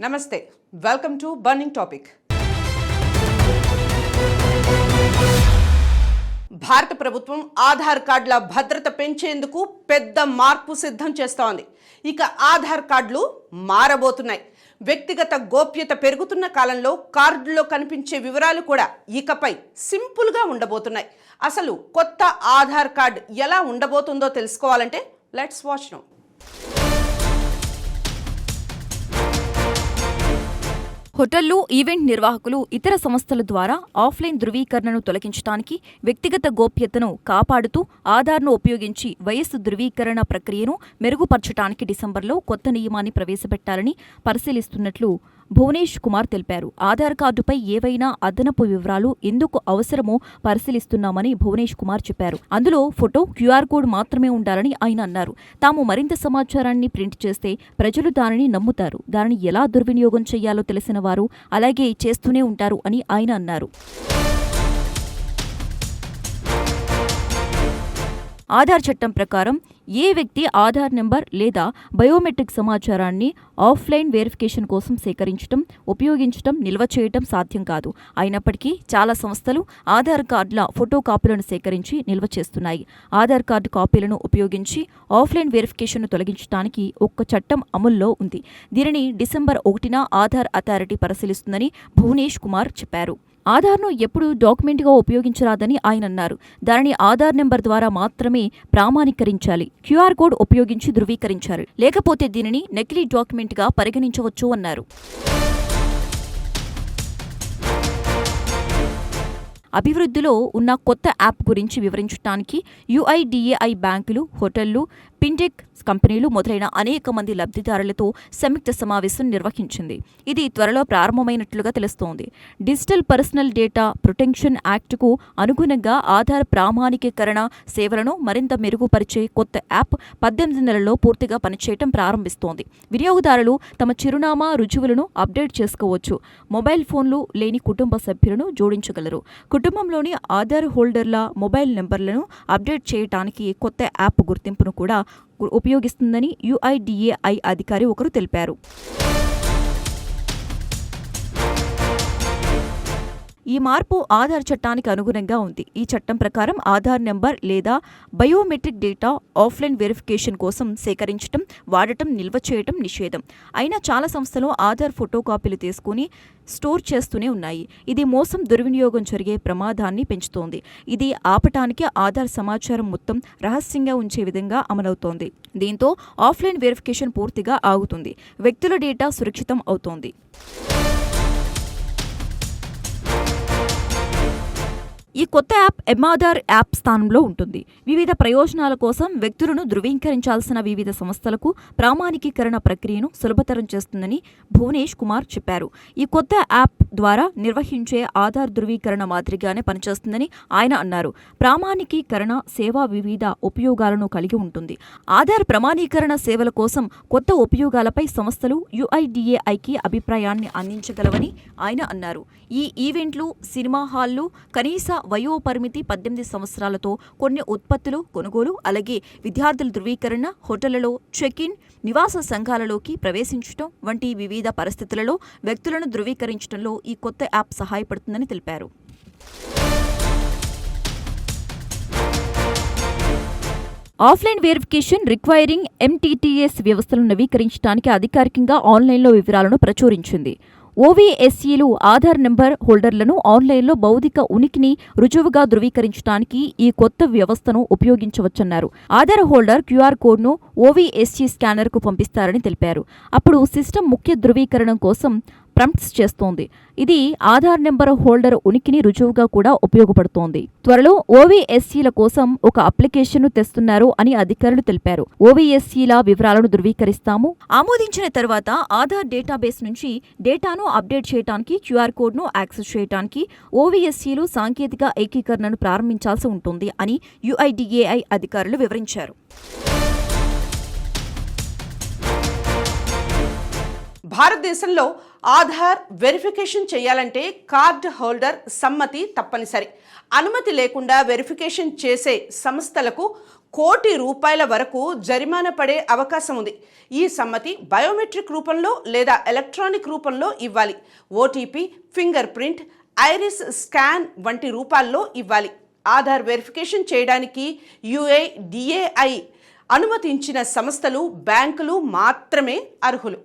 నమస్తే, welcome to burning topic. భారత ప్రభుత్వం ఆధార్ కార్డుల భద్రత పెంచేందుకు పెద్ద మార్పు సిద్ధం చేస్తోంది. ఇక ఆధార్ కార్డులు మారబోతున్నాయి. వ్యక్తిగత గోప్యత పెరుగుతున్న కాలంలో కార్డుల్లో కనిపించే వివరాలు కూడా ఇకపై సింపుల్గా ఉండబోతున్నాయి. అసలు కొత్త ఆధార్ కార్డు ఎలా ఉండబోతుందో తెలుసుకోవాలంటే లెట్స్ వాచ్ నౌ. హోటళ్లు, ఈవెంట్ నిర్వాహకులు, ఇతర సంస్థల ద్వారా ఆఫ్లైన్ ధృవీకరణను తొలగించడానికి, వ్యక్తిగత గోప్యతను కాపాడుతూ ఆధార్ను ఉపయోగించి వయస్సు ధృవీకరణ ప్రక్రియను మెరుగుపరచడానికి డిసెంబర్లో కొత్త నియమాన్ని ప్రవేశపెట్టాలని పరిశీలిస్తున్నట్లు భువనేష్ కుమార్ తెలిపారు. ఆధార్ కార్డుపై ఏవైనా అదనపు వివరాలు ఎందుకు అవసరమో పరిశీలిస్తున్నామని భువనేష్ కుమార్ చెప్పారు. అందులో ఫోటో, క్యూఆర్ కోడ్ మాత్రమే ఉండాలని ఆయన అన్నారు. తాము మరింత సమాచారాన్ని ప్రింట్ చేస్తే ప్రజలు దానిని నమ్ముతారు. దానిని ఎలా దుర్వినియోగం చేయాలో తెలిసిన వారు అలాగే చేస్తూనే ఉంటారు అని ఆయన అన్నారు. ఆధార్ చట్టం ప్రకారం ఏ వ్యక్తి ఆధార్ నెంబర్ లేదా బయోమెట్రిక్ సమాచారాన్ని ఆఫ్లైన్ వెరిఫికేషన్ కోసం సేకరించడం, ఉపయోగించడం, నిల్వ చేయడం సాధ్యం కాదు. అయినప్పటికీ చాలా సంస్థలు ఆధార్ కార్డుల ఫోటో కాపీలను సేకరించి నిల్వ చేస్తున్నాయి. ఆధార్ కార్డు కాపీలను ఉపయోగించి ఆఫ్లైన్ వెరిఫికేషన్ను తొలగించడానికి ఒక్క చట్టం అమల్లో ఉంది. దీనిని డిసెంబర్ 1న ఆధార్ అథారిటీ పరిశీలిస్తుందని భువనేష్ కుమార్ చెప్పారు. ఆధార్ను ఎప్పుడు డాక్యుమెంట్గా ఉపయోగించరాదని ఆయన అన్నారు. దానిని ఆధార్ నెంబర్ ద్వారా మాత్రమే ప్రామాణీకరించాలి. క్యూఆర్ కోడ్ ఉపయోగించి ధృవీకరించాలి. లేకపోతే దీనిని నకిలీ డాక్యుమెంట్గా పరిగణించవచ్చు అన్నారు. అభివృద్ధిలో ఉన్న కొత్త యాప్ గురించి వివరించడానికి UIDAI బ్యాంకులు, హోటళ్లు, ఫిన్టెక్ కంపెనీలు మొదలైన అనేక మంది లబ్ధిదారులతో సంయుక్త సమావేశం నిర్వహించింది. ఇది త్వరలో ప్రారంభమైనట్లుగా తెలుస్తోంది. డిజిటల్ పర్సనల్ డేటా ప్రొటెక్షన్ యాక్ట్కు అనుగుణంగా ఆధార్ ప్రామాణికీకరణ సేవలను మరింత మెరుగుపరిచే కొత్త యాప్ 18 నెలల్లో పూర్తిగా పనిచేయటం ప్రారంభిస్తోంది. వినియోగదారులు తమ చిరునామా, రుజువులను అప్డేట్ చేసుకోవచ్చు. మొబైల్ ఫోన్లు లేని కుటుంబ సభ్యులను జోడించగలరు. కుటుంబంలోని ఆధార్ హోల్డర్ల మొబైల్ నెంబర్లను అప్డేట్ చేయడానికి కొత్త యాప్ గుర్తింపును కూడా ఉపయోగిస్తుందని UIDAI అధికారి ఒకరు తెలిపారు. ఈ మార్పు ఆధార్ చట్టానికి అనుగుణంగా ఉంది. ఈ చట్టం ప్రకారం ఆధార్ నెంబర్ లేదా బయోమెట్రిక్ డేటా ఆఫ్లైన్ వెరిఫికేషన్ కోసం సేకరించడం, వాడటం, నిల్వ చేయడం నిషేధం. అయినా చాలా సంస్థలు ఆధార్ ఫోటో కాపీలు తీసుకుని స్టోర్ చేస్తూనే ఉన్నాయి. ఇది మోసం, దుర్వినియోగం జరిగే ప్రమాదాన్ని పెంచుతోంది. ఇది ఆపటానికి ఆధార్ సమాచారం మొత్తం రహస్యంగా ఉంచే విధంగా అమలవుతోంది. దీంతో ఆఫ్లైన్ వెరిఫికేషన్ పూర్తిగా ఆగుతుంది. వ్యక్తుల డేటా సురక్షితం అవుతోంది. ఈ కొత్త యాప్ ఎమాధార్ యాప్ స్థానంలో ఉంటుంది. వివిధ ప్రయోజనాల కోసం వ్యక్తులను ధృవీకరించాల్సిన వివిధ సంస్థలకు ప్రామాణికీకరణ ప్రక్రియను సులభతరం చేస్తుందని భువనేష్ కుమార్ చెప్పారు. ఈ కొత్త యాప్ ద్వారా నిర్వహించే ఆధార్ ధృవీకరణ మాదిరిగానే పనిచేస్తుందని ఆయన అన్నారు. ప్రామాణికీకరణ సేవ వివిధ ఉపయోగాలను కలిగి ఉంటుంది. ఆధార్ ప్రమాణీకరణ సేవల కోసం కొత్త ఉపయోగాలపై సంస్థలు UIDAIకి అభిప్రాయాన్ని అందించగలవని ఆయన అన్నారు. ఈ ఈవెంట్లు, సినిమా హాళ్లు, కనీస వయోపరిమితి 18 సంవత్సరాలతో కొన్ని ఉత్పత్తులు కొనుగోలు, అలాగే విద్యార్థుల ధృవీకరణ, హోటళ్లలో చెక్-ఇన్, నివాస సంఘాలలోకి ప్రవేశించడం వంటి వివిధ పరిస్థితులలో వ్యక్తులను ధృవీకరించడంలో ఈ కొత్త యాప్ సహాయపడుతుందని తెలిపారు. ఆఫ్లైన్ వెరిఫికేషన్ రిక్వైరింగ్ MTTS వ్యవస్థలను నవీకరించడానికి అధికారికంగా ఆన్లైన్లో వివరాలను ప్రచురించింది. OVSCలు ఆధార్ నెంబర్ హోల్డర్లను ఆన్లైన్లో భౌతిక ఉనికిని రుజువుగా ధృవీకరించడానికి ఈ కొత్త వ్యవస్థను ఉపయోగించవచ్చన్నారు. ఆధార్ హోల్డర్ క్యూఆర్ కోడ్ను OVSC స్కానర్కు పంపిస్తారని తెలిపారు. అప్పుడు సిస్టమ్ ముఖ్య ధృవీకరణ కోసం ప్రాంప్ట్స్ చేస్తోంది. ఇది ఆధార్ నెంబర్ హోల్డర్ ఉనికిని రుజువుగా కూడా ఉపయోగపడుతోంది. త్వరలో OVSCల కోసం ఒక అప్లికేషన్ను తెస్తున్నారు అని అధికారులు తెలిపారు. OVSCల వివరాలను ధృవీకరిస్తాము. ఆమోదించిన తర్వాత ఆధార్ డేటాబేస్ నుంచి డేటాను అప్డేట్ చేయడానికి, క్యూఆర్ కోడ్ను యాక్సెస్ చేయడానికి OVSCలు సాంకేతిక ఏకీకరణను ప్రారంభించాల్సి ఉంటుంది అని UIDAI అధికారులు వివరించారు. భారతదేశంలో ఆధార్ వెరిఫికేషన్ చేయాలంటే కార్డ్ హోల్డర్ సమ్మతి తప్పనిసరి. అనుమతి లేకుండా వెరిఫికేషన్ చేసే సంస్థలకు కోటి రూపాయల వరకు జరిమానా పడే అవకాశం ఉంది. ఈ సమ్మతి బయోమెట్రిక్ రూపంలో లేదా ఎలక్ట్రానిక్ రూపంలో ఇవ్వాలి. OTP, finger print, iris scan వంటి రూపాల్లో ఇవ్వాలి. ఆధార్ వెరిఫికేషన్ చేయడానికి UIDAI అనుమతించిన సంస్థలు, బ్యాంకులు మాత్రమే అర్హులు.